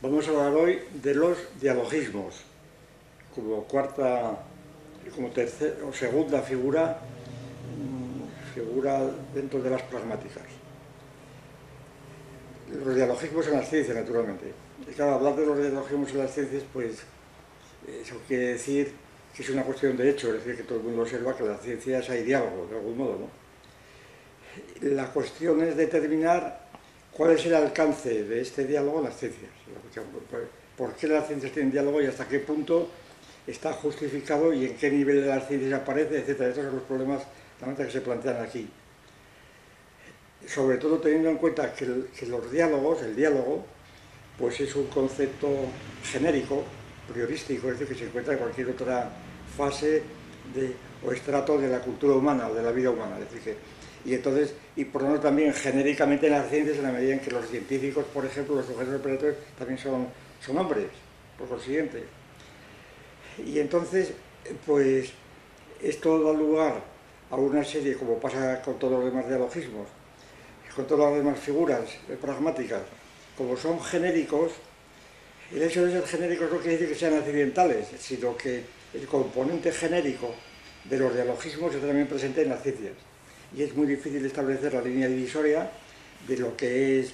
Vamos a hablar hoy de los dialogismos, como cuarta, como tercera o segunda figura, figura dentro de las pragmáticas. Los dialogismos en las ciencias, naturalmente. Y claro, hablar de los dialogismos en las ciencias, pues eso quiere decir que es una cuestión de hecho, es decir, que todo el mundo observa que en las ciencias hay diálogo, de algún modo, ¿no? La cuestión es determinar cuál es el alcance de este diálogo en las ciencias. ¿Por qué las ciencias tienen diálogo y hasta qué punto está justificado y en qué nivel de las ciencias aparece, etcétera? Estos son los problemas que se plantean aquí. Sobre todo teniendo en cuenta que los diálogos, el diálogo, pues es un concepto genérico, priorístico, es decir, que se encuentra en cualquier otra fase o estrato de la cultura humana o de la vida humana. Es decir, y por lo tanto también genéricamente en las ciencias, en la medida en que los científicos, por ejemplo, los sujetos operadores, también son hombres, por consiguiente. Y entonces, pues, esto da lugar a una serie, como pasa con todos los demás dialogismos, con todas las demás figuras pragmáticas, como son genéricos, el hecho de ser genéricos no quiere decir que sean accidentales, sino que el componente genérico de los dialogismos está también presente en las ciencias. Y es muy difícil establecer la línea divisoria de lo que es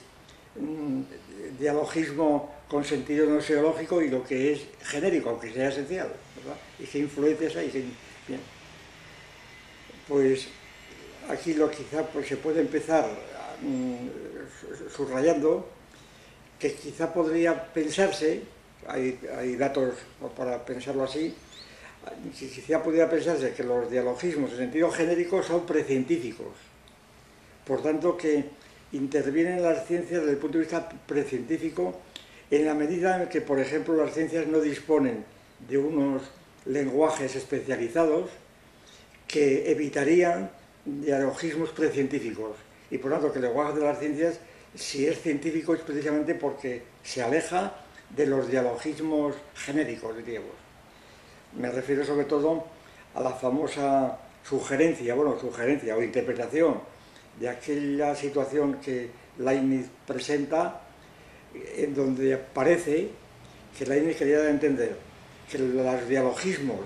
dialogismo con sentido no seológico y lo que es genérico, aunque sea esencial, ¿verdad? Y qué influencias hay. Bien. Pues aquí quizá pues, se puede empezar subrayando que quizá podría pensarse, hay datos para pensarlo así, quizá podría pensarse que los dialogismos en sentido genérico son precientíficos, por tanto que intervienen en las ciencias desde el punto de vista precientífico en la medida en que, por ejemplo, las ciencias no disponen de unos lenguajes especializados que evitarían dialogismos precientíficos, y por tanto que el lenguaje de las ciencias, si es científico, es precisamente porque se aleja de los dialogismos genéricos, diríamos. Me refiero sobre todo a la famosa sugerencia o interpretación de aquella situación que Leibniz presenta, en donde parece que Leibniz quería dar a entender que los dialogismos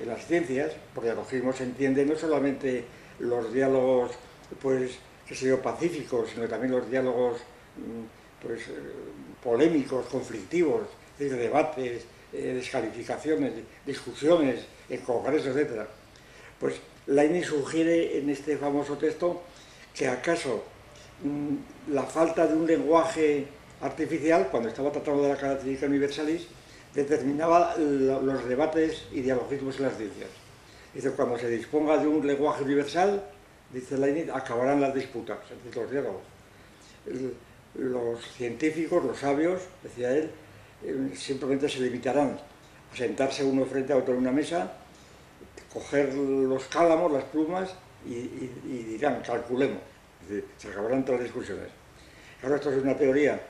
en las ciencias, por dialogismo se entiende no solamente los diálogos, pues, que sé yo, pacíficos, sino también los diálogos, pues, polémicos, conflictivos, de debates, descalificaciones, discusiones en congresos, etc. Pues Leibniz sugiere en este famoso texto que acaso la falta de un lenguaje artificial, cuando estaba tratando de la característica universalis, determinaba los debates y dialogismos en las ciencias. Dice, cuando se disponga de un lenguaje universal, dice Leibniz, acabarán las disputas entre los diálogos. Los científicos, los sabios, decía él, simplemente se limitarán a sentarse uno frente a otro en una mesa, coger los cálamos, las plumas y dirán, calculemos. Es decir, se acabarán todas las discusiones. Claro, esto es una teoría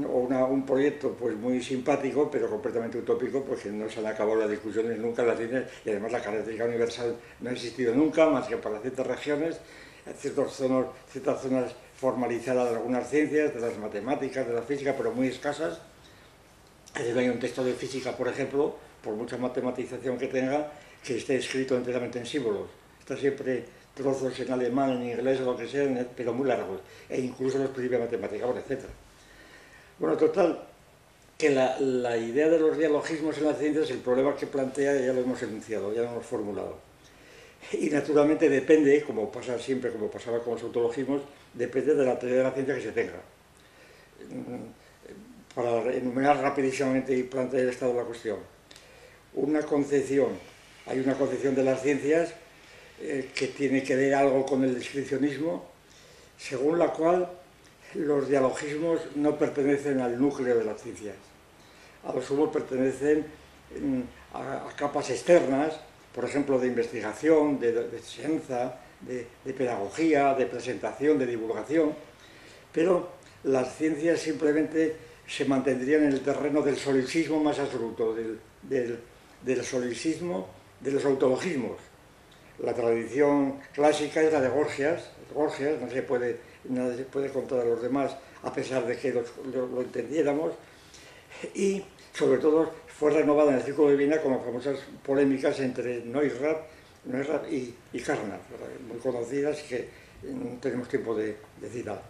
o un proyecto pues muy simpático, pero completamente utópico, porque no se han acabado las discusiones nunca en las ciencias, y además la característica universal no ha existido nunca, más que para ciertas regiones, ciertas zonas formalizadas de algunas ciencias, de las matemáticas, de la física, pero muy escasas. Hay un texto de física, por ejemplo, por mucha matematización que tenga, que esté escrito enteramente en símbolos. Está siempre trozos en alemán, en inglés, o lo que sea, pero muy largos, e incluso los principios matemáticos, etc. Bueno, total, que la idea de los dialogismos en las ciencias, el problema que plantea ya lo hemos enunciado, ya lo hemos formulado. Y naturalmente depende, como pasa siempre, como pasaba con los autologismos, depende de la teoría de la ciencia que se tenga. Para enumerar rapidísimamente y plantear el estado de la cuestión. Hay una concepción de las ciencias que tiene que ver algo con el descripcionismo, según la cual los dialogismos no pertenecen al núcleo de las ciencias. A lo sumo pertenecen a capas externas, por ejemplo, de investigación, de enseñanza, de pedagogía, de presentación, de divulgación, pero las ciencias simplemente se mantendrían en el terreno del solipsismo más absoluto, del solipsismo de los autologismos. La tradición clásica es la de Gorgias, nadie se puede contar a los demás, a pesar de que lo entendiéramos, y sobre todo fue renovada en el Círculo de Viena con las famosas polémicas entre Neurath y Carnap, muy conocidas y que no tenemos tiempo de citar.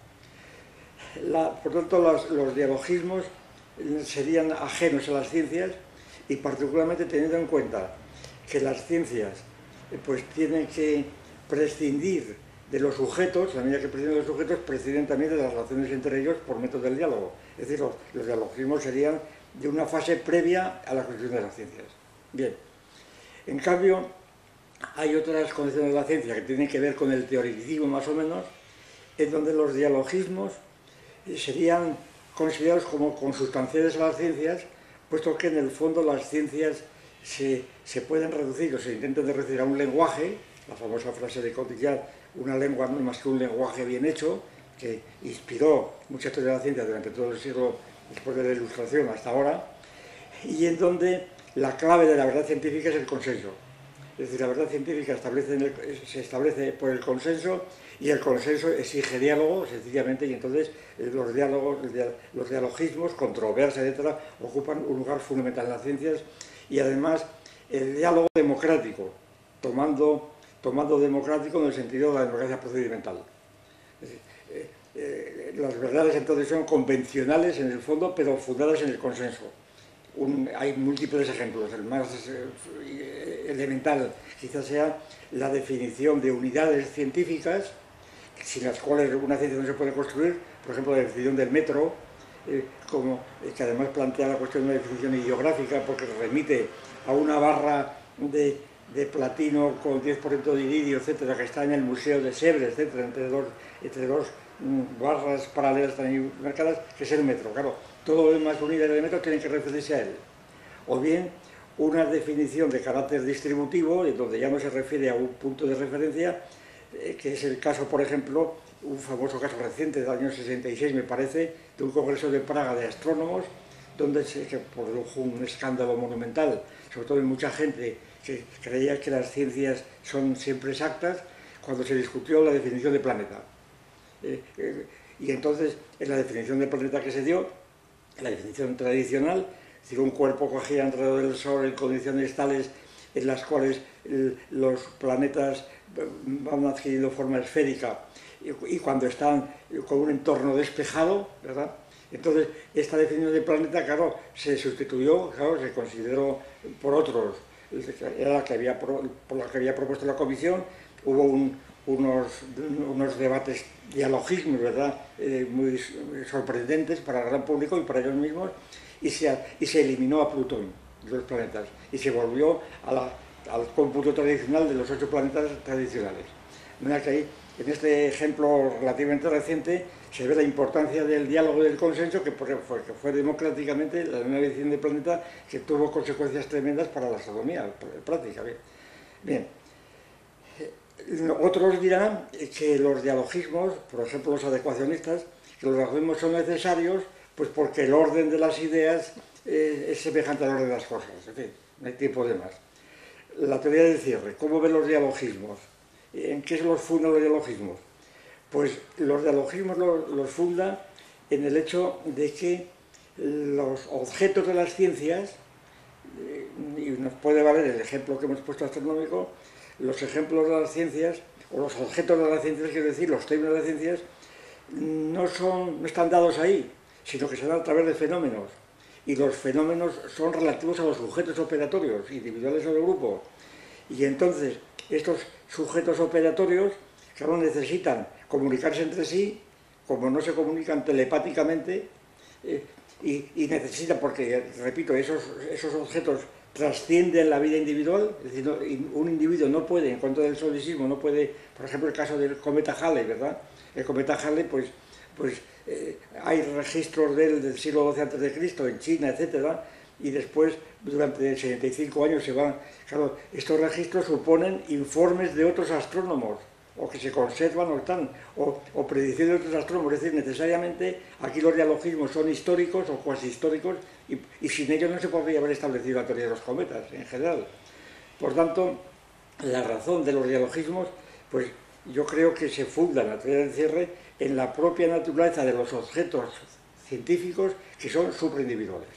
Por tanto, los dialogismos serían ajenos a las ciencias y particularmente teniendo en cuenta que las ciencias pues tienen que prescindir de los sujetos, la medida que prescinden de los sujetos, prescinden también de las relaciones entre ellos por método del diálogo. Es decir, los dialogismos serían de una fase previa a la construcción de las ciencias. Bien, en cambio, hay otras concepciones de la ciencia que tienen que ver con el teoreticismo más o menos, en donde los dialogismos serían considerados como consustanciales a las ciencias, puesto que en el fondo las ciencias se pueden reducir o se intentan reducir a un lenguaje, la famosa frase de Cotillard, una lengua no es más que un lenguaje bien hecho, que inspiró mucha teoría de la ciencia durante todo el siglo después de la Ilustración hasta ahora, y en donde la clave de la verdad científica es el consenso. Es decir, la verdad científica se establece por el consenso y el consenso exige diálogo, sencillamente, y entonces los dialogismos, controversias, etcétera, ocupan un lugar fundamental en las ciencias y además el diálogo democrático, tomando democrático en el sentido de la democracia procedimental. Es decir, las verdades entonces son convencionales en el fondo, pero fundadas en el consenso. Hay múltiples ejemplos. El más elemental quizás sea la definición de unidades científicas sin las cuales una ciencia no se puede construir, por ejemplo la definición del metro, que además plantea la cuestión de una definición ideográfica porque remite a una barra de platino con 10% de iridio, etcétera, que está en el Museo de Sèvres, etcétera, entre dos barras paralelas también marcadas, que es el metro. Claro, todo lo demás unidades de metro tienen que referirse a él. O bien una definición de carácter distributivo, en donde ya no se refiere a un punto de referencia, que es el caso, por ejemplo, un famoso caso reciente del año 66, me parece, de un congreso de Praga de astrónomos, donde se produjo un escándalo monumental, sobre todo en mucha gente que creía que las ciencias son siempre exactas, cuando se discutió la definición de planeta. Y entonces, en la definición de planeta que se dio, la definición tradicional, es decir, un cuerpo que gira alrededor del Sol en condiciones tales en las cuales los planetas van adquiriendo forma esférica y cuando están con un entorno despejado, ¿verdad? Entonces, esta definición de planeta, claro, se sustituyó, claro, se consideró por otros, era la que había propuesto la comisión, hubo unos debates, dialogismos, ¿verdad?, muy sorprendentes para el gran público y para ellos mismos, y se eliminó a Plutón de los planetas, y se volvió al cómputo tradicional de los 8 planetas tradicionales. De manera que ahí, en este ejemplo relativamente reciente, se ve la importancia del diálogo y del consenso, que fue democráticamente la nueva edición del planeta, que tuvo consecuencias tremendas para la astronomía práctica. Bien. Otros dirán que los dialogismos, por ejemplo los adecuacionistas, que los dialogismos son necesarios pues porque el orden de las ideas es semejante al orden de las cosas. En fin, no hay tiempo de más. La teoría del cierre, ¿cómo ven los dialogismos? ¿En qué se los funda los dialogismos? Pues los dialogismos los funda en el hecho de que los objetos de las ciencias, y nos puede valer el ejemplo que hemos puesto astronómico, los ejemplos de las ciencias, o los objetos de las ciencias, quiero decir, los términos de las ciencias, no están dados ahí, sino que se dan a través de fenómenos. Y los fenómenos son relativos a los sujetos operatorios, individuales o de grupo. Y entonces, estos sujetos operatorios, claro, necesitan comunicarse entre sí, como no se comunican telepáticamente, y necesitan, porque, repito, esos objetos trascienden la vida individual, es decir, un individuo no puede, en cuanto al solisismo, no puede, por ejemplo, el caso del cometa Halley, ¿verdad? El cometa Halley, pues hay registros de él del siglo XII a.C. en China, etcétera, y después, durante 75 años se van... Claro, estos registros suponen informes de otros astrónomos, o que se conservan o están, o predicciones de otros astrónomos, es decir, necesariamente aquí los dialogismos son históricos o cuasi históricos, y sin ellos no se podría haber establecido la teoría de los cometas en general. Por tanto, la razón de los dialogismos, pues yo creo que se funda en la teoría del cierre en la propia naturaleza de los objetos científicos que son supraindividuales.